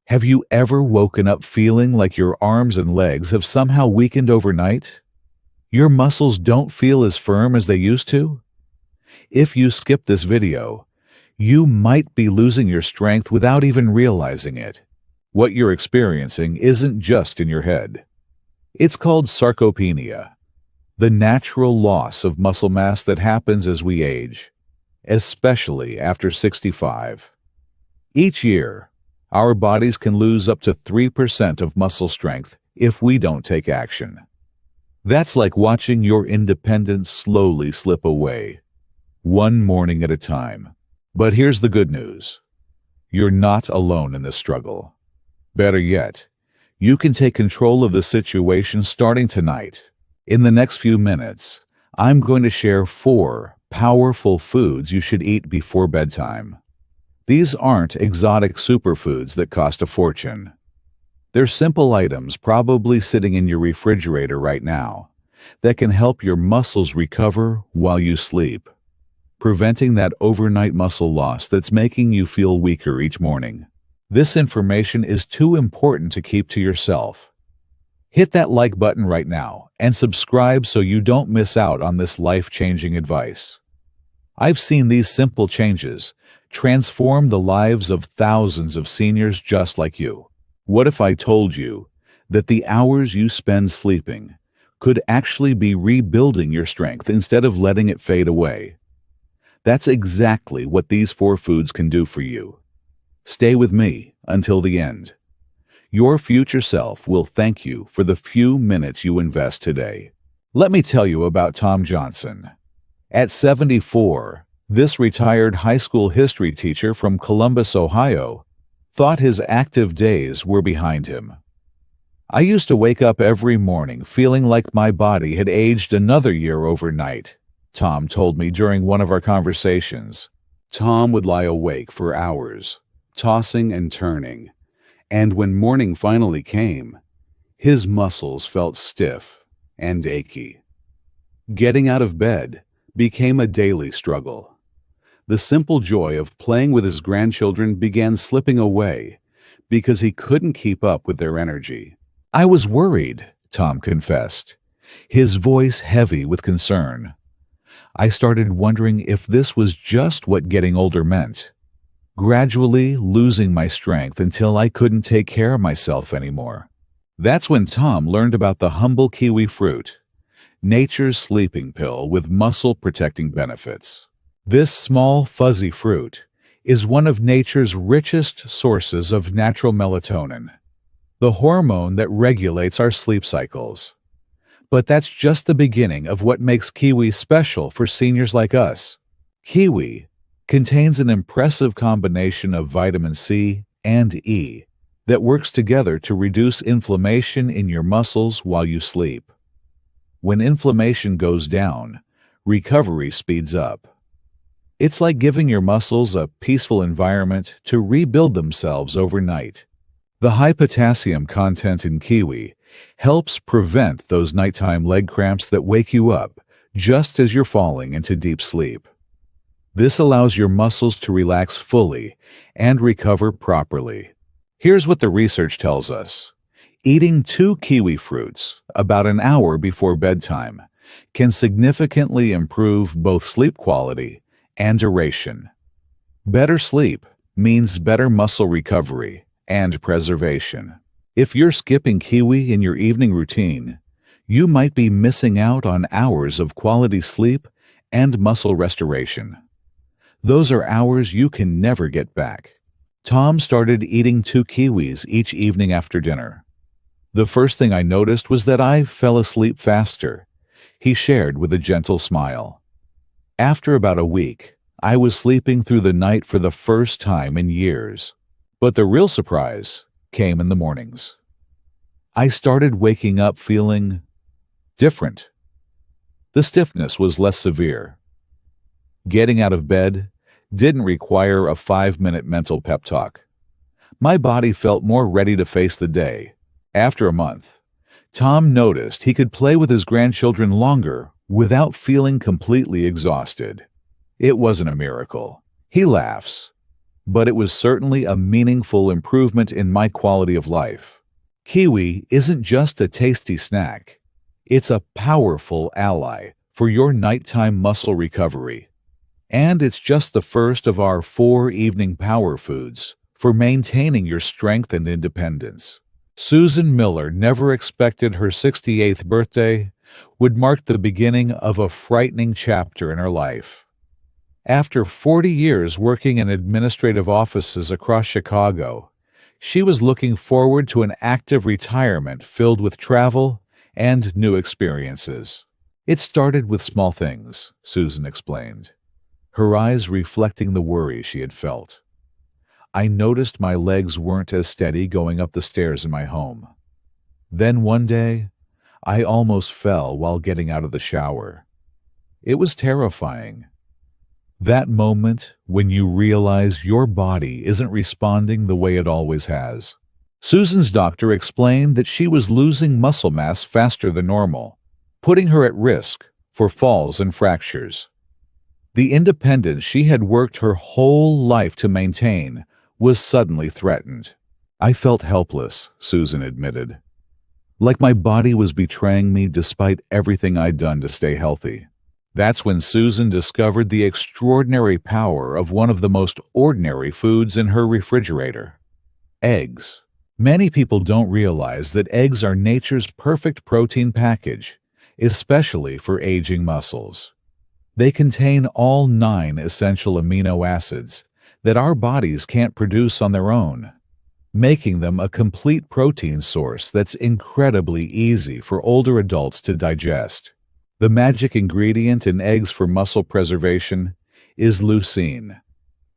Have you ever woken up feeling like your arms and legs have somehow weakened overnight? Your muscles don't feel as firm as they used to? If you skip this video, you might be losing your strength without even realizing it. What you're experiencing isn't just in your head. It's called sarcopenia, the natural loss of muscle mass that happens as we age, especially after 65. Each year, our bodies can lose up to 3% of muscle strength if we don't take action. That's like watching your independence slowly slip away, one morning at a time. But here's the good news. You're not alone in this struggle. Better yet, you can take control of the situation starting tonight. In the next few minutes, I'm going to share 4 powerful foods you should eat before bedtime. These aren't exotic superfoods that cost a fortune. They're simple items probably sitting in your refrigerator right now that can help your muscles recover while you sleep, preventing that overnight muscle loss that's making you feel weaker each morning. This information is too important to keep to yourself. Hit that like button right now and subscribe so you don't miss out on this life-changing advice. I've seen these simple changes transform the lives of thousands of seniors just like you. What if I told you that the hours you spend sleeping could actually be rebuilding your strength instead of letting it fade away? That's exactly what these 4 foods can do for you. Stay with me until the end. Your future self will thank you for the few minutes you invest today. Let me tell you about Tom Johnson. At 74, this retired high school history teacher from Columbus, Ohio, thought his active days were behind him. I used to wake up every morning feeling like my body had aged another year overnight, Tom told me during one of our conversations. Tom would lie awake for hours, tossing and turning, and when morning finally came, his muscles felt stiff and achy. Getting out of bed became a daily struggle. The simple joy of playing with his grandchildren began slipping away because he couldn't keep up with their energy. I was worried, Tom confessed, his voice heavy with concern. I started wondering if this was just what getting older meant, gradually losing my strength until I couldn't take care of myself anymore. That's when Tom learned about the humble kiwi fruit, nature's sleeping pill with muscle-protecting benefits. This small, fuzzy fruit is one of nature's richest sources of natural melatonin, the hormone that regulates our sleep cycles. But that's just the beginning of what makes kiwi special for seniors like us. Kiwi contains an impressive combination of vitamin C and E that works together to reduce inflammation in your muscles while you sleep. When inflammation goes down, recovery speeds up. It's like giving your muscles a peaceful environment to rebuild themselves overnight. The high potassium content in kiwi helps prevent those nighttime leg cramps that wake you up just as you're falling into deep sleep. This allows your muscles to relax fully and recover properly. Here's what the research tells us. Eating 2 kiwi fruits about an hour before bedtime can significantly improve both sleep quality and duration. Better sleep means better muscle recovery and preservation. If you're skipping kiwi in your evening routine, you might be missing out on hours of quality sleep and muscle restoration. Those are hours you can never get back. Tom started eating 2 kiwis each evening after dinner. The first thing I noticed was that I fell asleep faster, he shared with a gentle smile. After about a week, I was sleeping through the night for the first time in years. But the real surprise came in the mornings. I started waking up feeling different. The stiffness was less severe. Getting out of bed didn't require a 5-minute mental pep talk. My body felt more ready to face the day. After a month, Tom noticed he could play with his grandchildren longer without feeling completely exhausted. It wasn't a miracle. He laughs. but it was certainly a meaningful improvement in my quality of life. Kiwi isn't just a tasty snack. It's a powerful ally for your nighttime muscle recovery. And it's just the first of our 4 evening power foods for maintaining your strength and independence. Susan Miller never expected her 68th birthday would mark the beginning of a frightening chapter in her life. After 40 years working in administrative offices across Chicago, she was looking forward to an active retirement filled with travel and new experiences. It started with small things, Susan explained, her eyes reflecting the worry she had felt. I noticed my legs weren't as steady going up the stairs in my home. Then one day, I almost fell while getting out of the shower. It was terrifying. That moment when you realize your body isn't responding the way it always has. Susan's doctor explained that she was losing muscle mass faster than normal, putting her at risk for falls and fractures. The independence she had worked her whole life to maintain was suddenly threatened. I felt helpless, Susan admitted, like my body was betraying me despite everything I'd done to stay healthy. That's when Susan discovered the extraordinary power of one of the most ordinary foods in her refrigerator: eggs. Many people don't realize that eggs are nature's perfect protein package, especially for aging muscles. They contain all 9 essential amino acids that our bodies can't produce on their own, making them a complete protein source that's incredibly easy for older adults to digest. The magic ingredient in eggs for muscle preservation is leucine,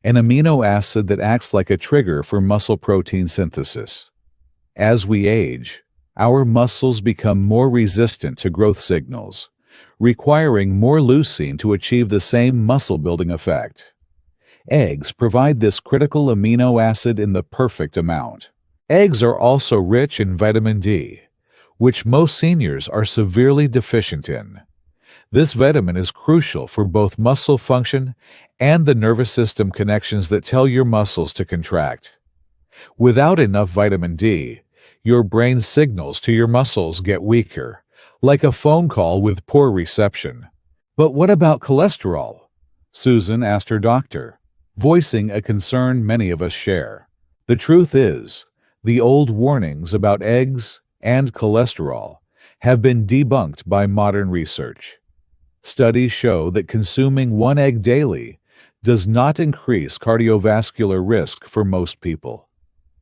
an amino acid that acts like a trigger for muscle protein synthesis. As we age, our muscles become more resistant to growth signals, requiring more leucine to achieve the same muscle-building effect. Eggs provide this critical amino acid in the perfect amount. Eggs are also rich in vitamin D, which most seniors are severely deficient in. This vitamin is crucial for both muscle function and the nervous system connections that tell your muscles to contract. Without enough vitamin D, your brain signals to your muscles get weaker, like a phone call with poor reception. But what about cholesterol? Susan asked her doctor, voicing a concern many of us share. The truth is, the old warnings about eggs and cholesterol have been debunked by modern research. Studies show that consuming 1 egg daily does not increase cardiovascular risk for most people.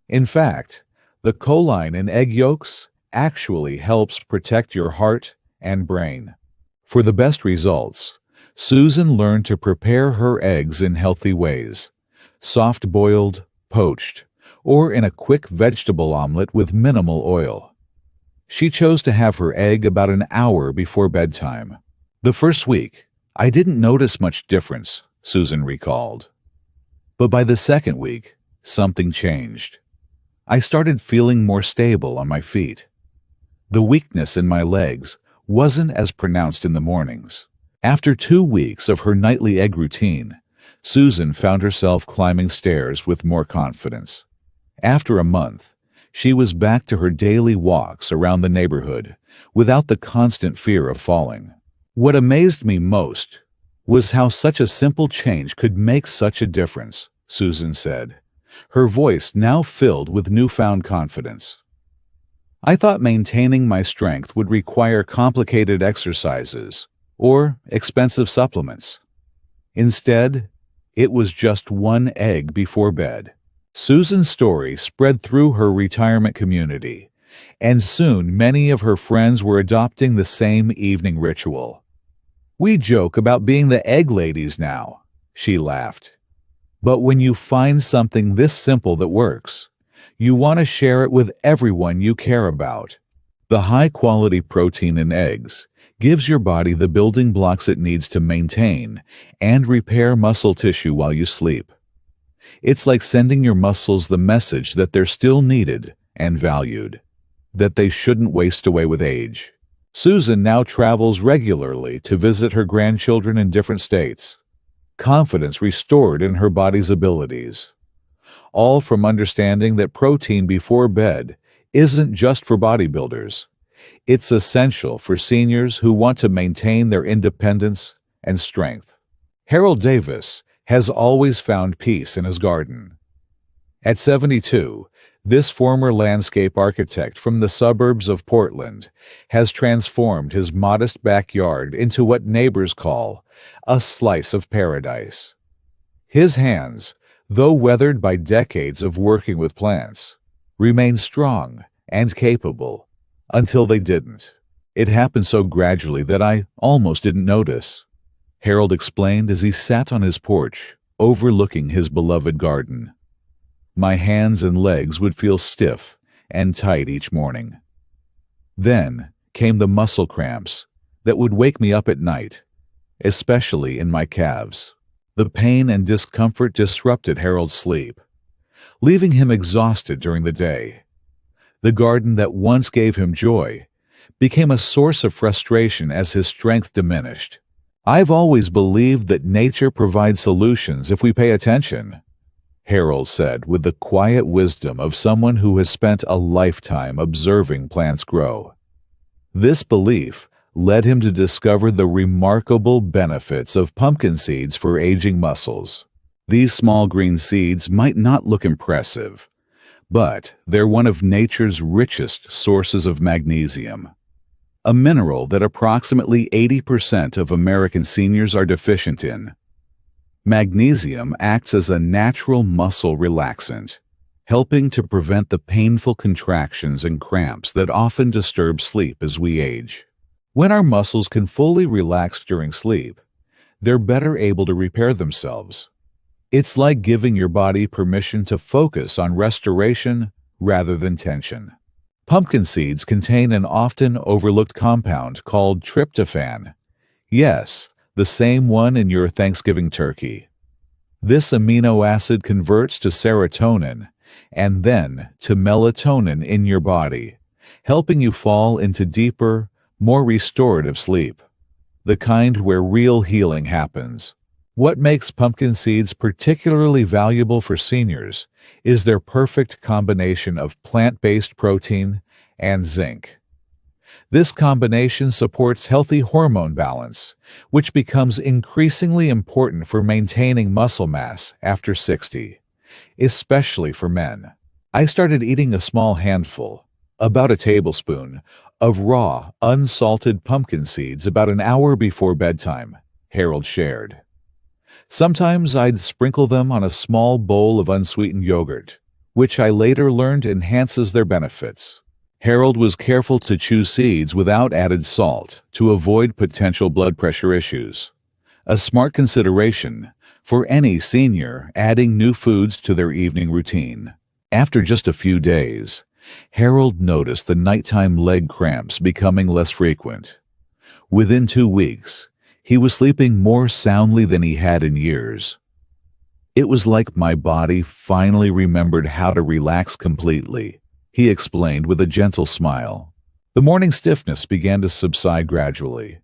In fact, the choline in egg yolks actually helps protect your heart and brain. For the best results, Susan learned to prepare her eggs in healthy ways: soft-boiled, poached, or in a quick vegetable omelet with minimal oil. She chose to have her egg about an hour before bedtime. The first week, I didn't notice much difference, Susan recalled. But by the second week, something changed. I started feeling more stable on my feet. The weakness in my legs wasn't as pronounced in the mornings. After 2 weeks of her nightly egg routine, Susan found herself climbing stairs with more confidence. After a month, she was back to her daily walks around the neighborhood without the constant fear of falling. What amazed me most was how such a simple change could make such a difference, Susan said, her voice now filled with newfound confidence. I thought maintaining my strength would require complicated exercises or expensive supplements. Instead, it was just 1 egg before bed. Susan's story spread through her retirement community, and soon many of her friends were adopting the same evening ritual. "We joke about being the egg ladies now," she laughed. "But when you find something this simple that works, you want to share it with everyone you care about." The high-quality protein in eggs gives your body the building blocks it needs to maintain and repair muscle tissue while you sleep. It's like sending your muscles the message that they're still needed and valued, that they shouldn't waste away with age. Susan now travels regularly to visit her grandchildren in different states, confidence restored in her body's abilities. all from understanding that protein before bed isn't just for bodybuilders. It's essential for seniors who want to maintain their independence and strength. Harold Davis has always found peace in his garden. At 72, this former landscape architect from the suburbs of Portland has transformed his modest backyard into what neighbors call a slice of paradise. His hands, though weathered by decades of working with plants, remain strong and capable until they didn't. It happened so gradually that I almost didn't notice, Harold explained as he sat on his porch, overlooking his beloved garden. My hands and legs would feel stiff and tight each morning. Then came the muscle cramps that would wake me up at night, especially in my calves. The pain and discomfort disrupted Harold's sleep, leaving him exhausted during the day. The garden that once gave him joy became a source of frustration as his strength diminished. I've always believed that nature provides solutions if we pay attention, Harold said with the quiet wisdom of someone who has spent a lifetime observing plants grow. This belief led him to discover the remarkable benefits of pumpkin seeds for aging muscles. These small green seeds might not look impressive, but they're one of nature's richest sources of magnesium, a mineral that approximately 80% of American seniors are deficient in. Magnesium acts as a natural muscle relaxant, helping to prevent the painful contractions and cramps that often disturb sleep as we age. When our muscles can fully relax during sleep, they're better able to repair themselves. It's like giving your body permission to focus on restoration rather than tension. Pumpkin seeds contain an often overlooked compound called tryptophan. Yes, the same one in your Thanksgiving turkey. This amino acid converts to serotonin and then to melatonin in your body, helping you fall into deeper, more restorative sleep, the kind where real healing happens. What makes pumpkin seeds particularly valuable for seniors is their perfect combination of plant-based protein and zinc. This combination supports healthy hormone balance, which becomes increasingly important for maintaining muscle mass after 60, especially for men. I started eating a small handful, about a tablespoon, of raw, unsalted pumpkin seeds about an hour before bedtime, Harold shared. Sometimes I'd sprinkle them on a small bowl of unsweetened yogurt, which I later learned enhances their benefits. Harold was careful to choose seeds without added salt to avoid potential blood pressure issues, a smart consideration for any senior adding new foods to their evening routine. After just a few days, Harold noticed the nighttime leg cramps becoming less frequent. Within 2 weeks, he was sleeping more soundly than he had in years. It was like my body finally remembered how to relax completely, he explained with a gentle smile. The morning stiffness began to subside gradually.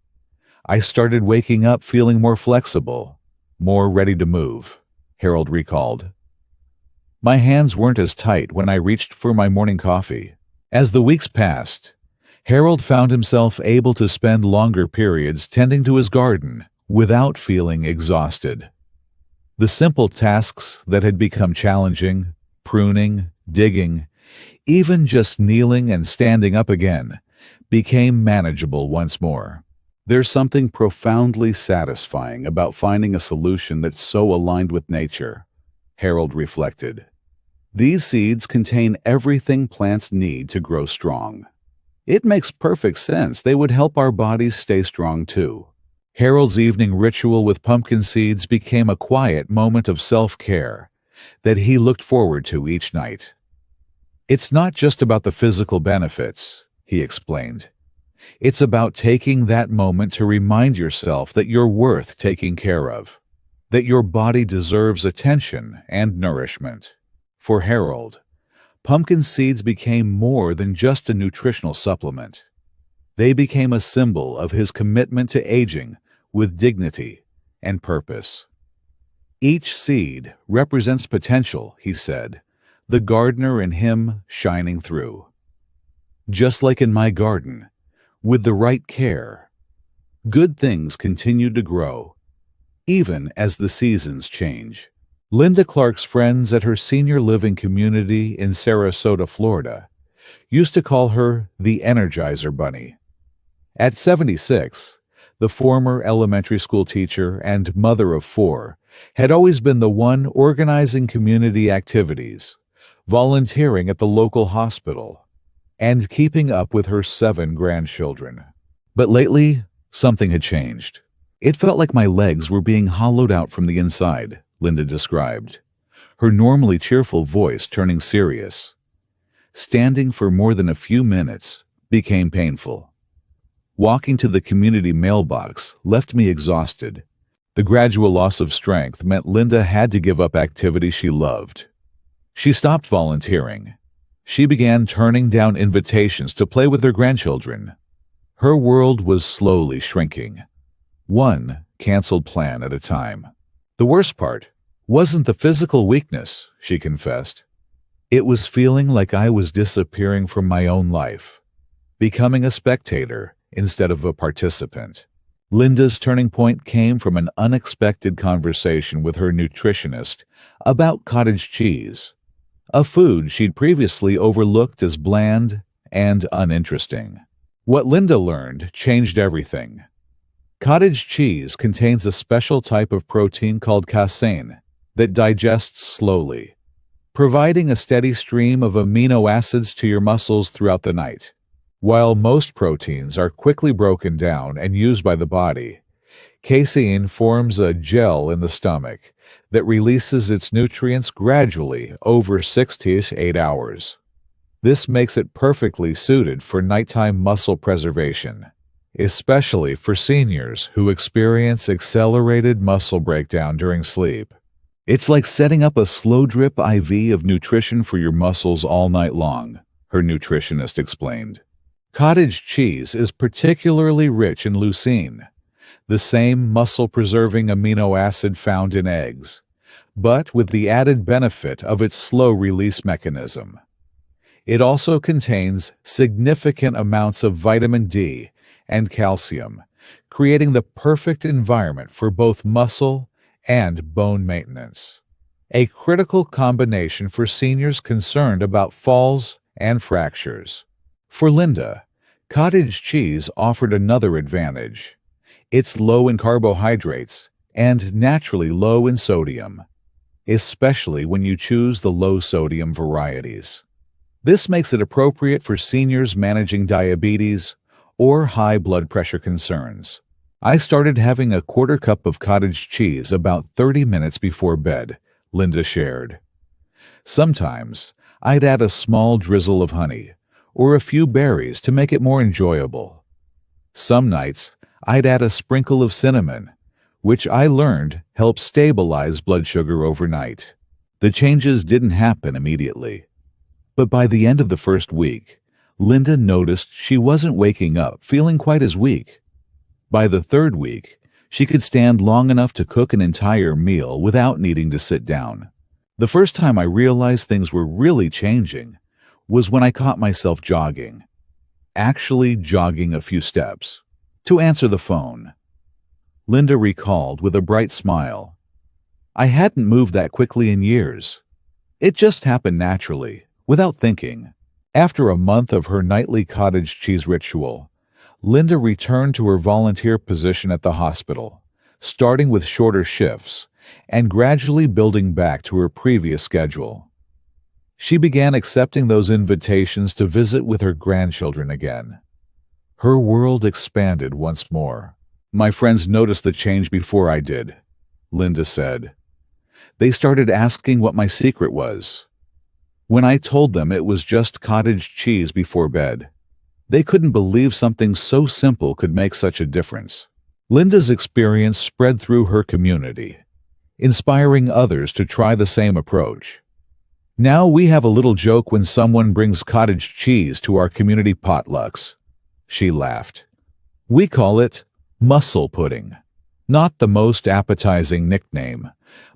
I started waking up feeling more flexible, more ready to move, Harold recalled. My hands weren't as tight when I reached for my morning coffee. As the weeks passed, Harold found himself able to spend longer periods tending to his garden without feeling exhausted. The simple tasks that had become challenging, pruning, digging, even just kneeling and standing up again, became manageable once more. There's something profoundly satisfying about finding a solution that's so aligned with nature, Harold reflected. These seeds contain everything plants need to grow strong. It makes perfect sense they would help our bodies stay strong too. Harold's evening ritual with pumpkin seeds became a quiet moment of self-care that he looked forward to each night. It's not just about the physical benefits, he explained. It's about taking that moment to remind yourself that you're worth taking care of, that your body deserves attention and nourishment. For Harold, pumpkin seeds became more than just a nutritional supplement. They became a symbol of his commitment to aging with dignity and purpose. Each seed represents potential, he said, the gardener in him shining through. Just like in my garden, with the right care, good things continue to grow, even as the seasons change. Linda Clark's friends at her senior living community in Sarasota, Florida, used to call her the Energizer Bunny. At 76, the former elementary school teacher and mother of 4 had always been the one organizing community activities, volunteering at the local hospital, and keeping up with her 7 grandchildren. But lately, something had changed. It felt like my legs were being hollowed out from the inside, Linda described, her normally cheerful voice turning serious. Standing for more than a few minutes became painful. Walking to the community mailbox left me exhausted. The gradual loss of strength meant Linda had to give up activities she loved. She stopped volunteering. She began turning down invitations to play with her grandchildren. Her world was slowly shrinking, one canceled plan at a time. The worst part wasn't the physical weakness, she confessed. It was feeling like I was disappearing from my own life, becoming a spectator instead of a participant. Linda's turning point came from an unexpected conversation with her nutritionist about cottage cheese, a food she'd previously overlooked as bland and uninteresting. What Linda learned changed everything. Cottage cheese contains a special type of protein called casein that digests slowly, providing a steady stream of amino acids to your muscles throughout the night. While most proteins are quickly broken down and used by the body, casein forms a gel in the stomach that releases its nutrients gradually over 6 to 8 hours. This makes it perfectly suited for nighttime muscle preservation, especially for seniors who experience accelerated muscle breakdown during sleep. It's like setting up a slow-drip IV of nutrition for your muscles all night long, her nutritionist explained. Cottage cheese is particularly rich in leucine, the same muscle-preserving amino acid found in eggs, but with the added benefit of its slow-release mechanism. It also contains significant amounts of vitamin D and calcium, creating the perfect environment for both muscle and bone maintenance. A critical combination for seniors concerned about falls and fractures. For Linda, cottage cheese offered another advantage. It's low in carbohydrates and naturally low in sodium, especially when you choose the low-sodium varieties. This makes it appropriate for seniors managing diabetes or high blood pressure concerns. I started having a quarter cup of cottage cheese about 30 minutes before bed, Linda shared. Sometimes I'd add a small drizzle of honey or a few berries to make it more enjoyable. Some nights I'd add a sprinkle of cinnamon, which I learned helps stabilize blood sugar overnight. The changes didn't happen immediately, but by the end of the first week, Linda noticed she wasn't waking up feeling quite as weak. By the 3rd week, she could stand long enough to cook an entire meal without needing to sit down. The first time I realized things were really changing was when I caught myself jogging, actually jogging a few steps, to answer the phone. Linda recalled with a bright smile. I hadn't moved that quickly in years. It just happened naturally, without thinking. After a month of her nightly cottage cheese ritual, Linda returned to her volunteer position at the hospital, starting with shorter shifts and gradually building back to her previous schedule. She began accepting those invitations to visit with her grandchildren again. Her world expanded once more. My friends noticed the change before I did, Linda said. They started asking what my secret was. When I told them it was just cottage cheese before bed, they couldn't believe something so simple could make such a difference. Linda's experience spread through her community, inspiring others to try the same approach. Now we have a little joke when someone brings cottage cheese to our community potlucks, she laughed. We call it muscle pudding. Not the most appetizing nickname,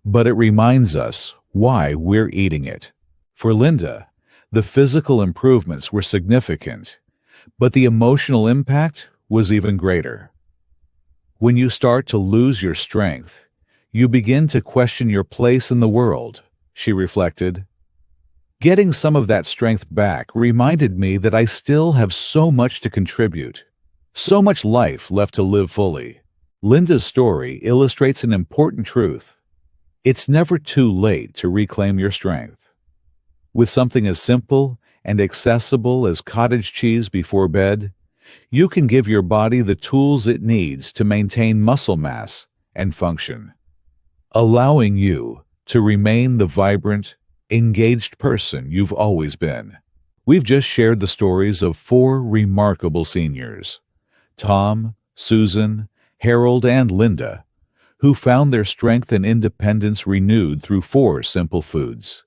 but it reminds us why we're eating it. For Linda, the physical improvements were significant, but the emotional impact was even greater. When you start to lose your strength, you begin to question your place in the world, she reflected. Getting some of that strength back reminded me that I still have so much to contribute, so much life left to live fully. Linda's story illustrates an important truth. It's never too late to reclaim your strength. With something as simple and accessible as cottage cheese before bed, you can give your body the tools it needs to maintain muscle mass and function, allowing you to remain the vibrant, engaged person you've always been. We've just shared the stories of 4 remarkable seniors, Tom, Susan, Harold, and Linda, who found their strength and independence renewed through 4 simple foods: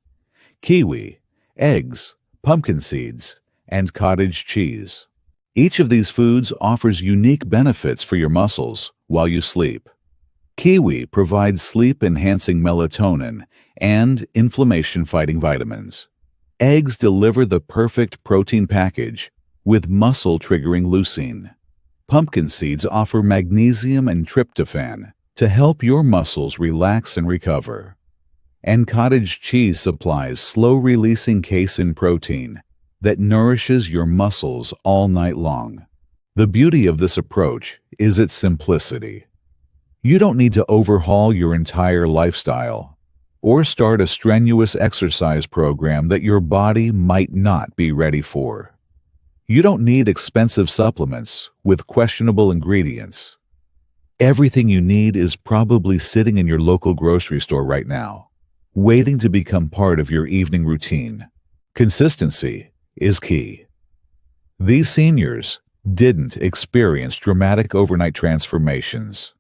kiwi, eggs, pumpkin seeds, and cottage cheese. Each of these foods offers unique benefits for your muscles while you sleep. Kiwi provides sleep-enhancing melatonin and inflammation-fighting vitamins. Eggs deliver the perfect protein package with muscle-triggering leucine. Pumpkin seeds offer magnesium and tryptophan to help your muscles relax and recover. And cottage cheese supplies slow-releasing casein protein that nourishes your muscles all night long. The beauty of this approach is its simplicity. You don't need to overhaul your entire lifestyle or start a strenuous exercise program that your body might not be ready for. You don't need expensive supplements with questionable ingredients. Everything you need is probably sitting in your local grocery store right now, waiting to become part of your evening routine. Consistency is key. These seniors didn't experience dramatic overnight transformations.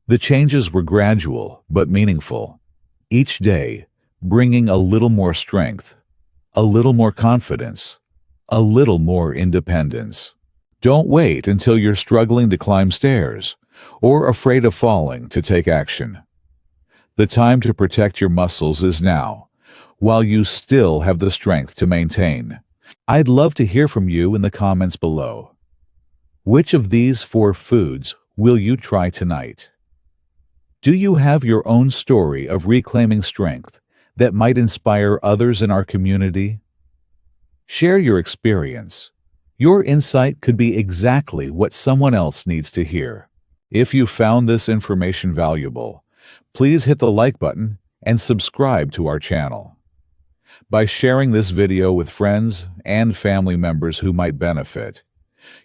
The changes were gradual but meaningful, each day bringing a little more strength, a little more confidence, a little more independence. Don't wait until you're struggling to climb stairs or afraid of falling to take action. The time to protect your muscles is now, while you still have the strength to maintain. I'd love to hear from you in the comments below. Which of these 4 foods will you try tonight? Do you have your own story of reclaiming strength that might inspire others in our community? Share your experience. Your insight could be exactly what someone else needs to hear. If you found this information valuable, please hit the like button and subscribe to our channel. By sharing this video with friends and family members who might benefit,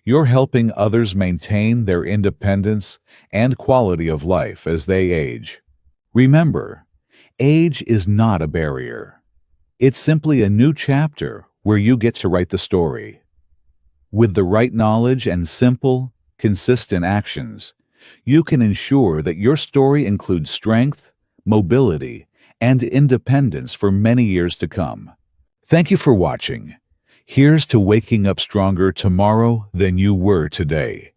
you're helping others maintain their independence and quality of life as they age. Remember, age is not a barrier. It's simply a new chapter where you get to write the story. With the right knowledge and simple, consistent actions, you can ensure that your story includes strength, mobility, and independence for many years to come. Thank you for watching. Here's to waking up stronger tomorrow than you were today.